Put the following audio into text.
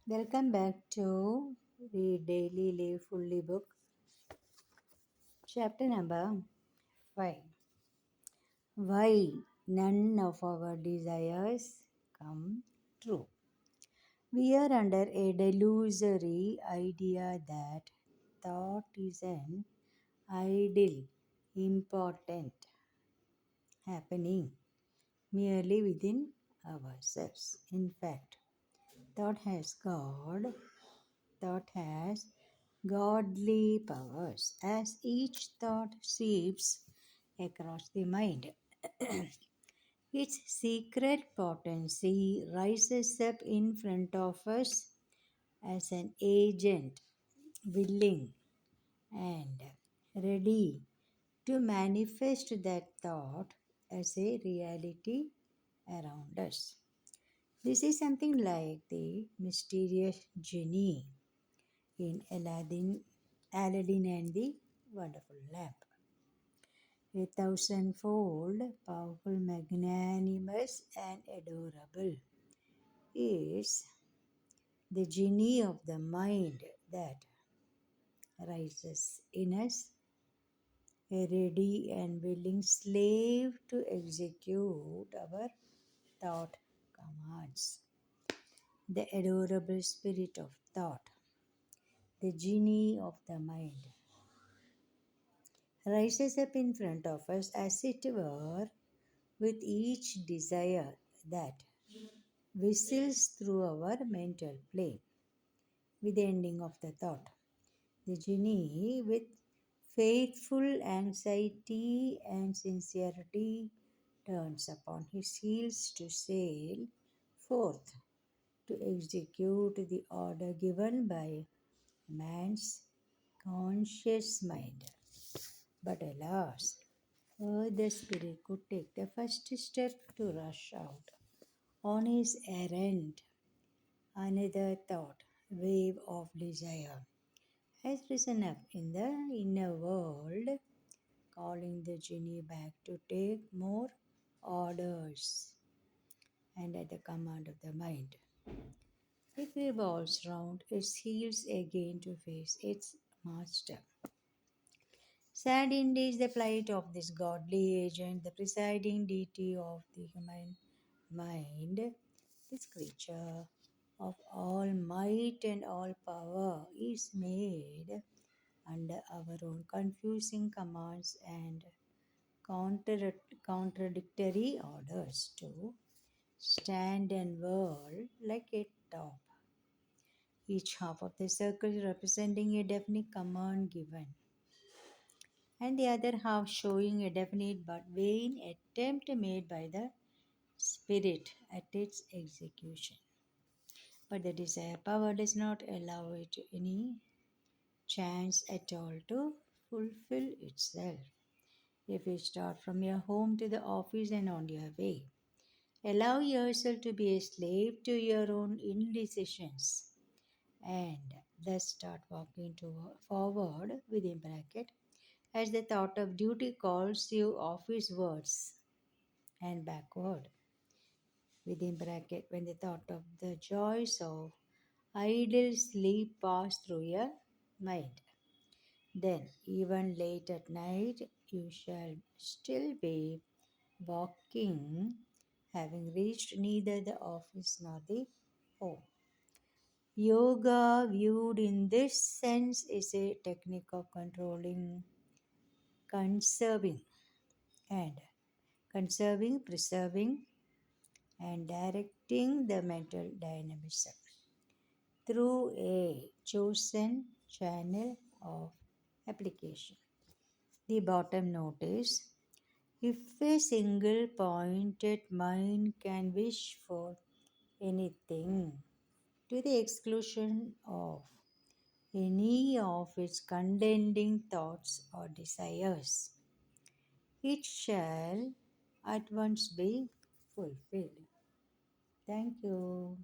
Welcome back to the Daily Live Fully book, chapter number 5. Why none of our desires come true. We are under a delusory idea that thought is an idle, important happening merely within ourselves. In fact, thought has God, thought has godly powers as each thought sweeps across the mind. Its secret potency rises up in front of us as an agent willing and ready to manifest that thought as a reality around us. This is something like the mysterious genie in Aladdin and the Wonderful Lamp. A thousandfold powerful, magnanimous, and adorable is the genie of the mind that rises in us, a ready and willing slave to execute our thought commands. The adorable spirit of thought, the genie of the mind, rises up in front of us as it were with each desire that whistles through our mental plane with the ending of the thought. The genie, with faithful anxiety and sincerity, turns upon his heels to sail forth to execute the order given by man's conscious mind. But alas, the spirit could take the first step to rush out on his errand. Another thought, wave of desire, has risen up in the inner world, calling the genie back to take more orders. And at the command of the mind, it revolves round its heels again to face its master. Sad indeed is the plight of this godly agent, the presiding deity of the human mind. This creature of all might and all power is made under our own confusing commands and contradictory orders to stand and whirl like a top, each half of the circle representing a definite command given, and the other half showing a definite but vain attempt made by the spirit at its execution. But the desire power does not allow it any chance at all to fulfill itself. If you start from your home to the office and on your way, allow yourself to be a slave to your own indecisions and thus start walking forward within bracket as the thought of duty calls you officewards and backward within bracket when the thought of the joys of idle sleep pass through your mind. Then, even late at night, you shall still be walking, having reached neither the office nor the home. Yoga, viewed in this sense, is a technique of controlling, conserving, and preserving, and directing the mental dynamism through a chosen channel of application. The bottom note is if a single pointed mind can wish for anything to the exclusion of any of its contending thoughts or desires, it shall at once be fulfilled. Thank you.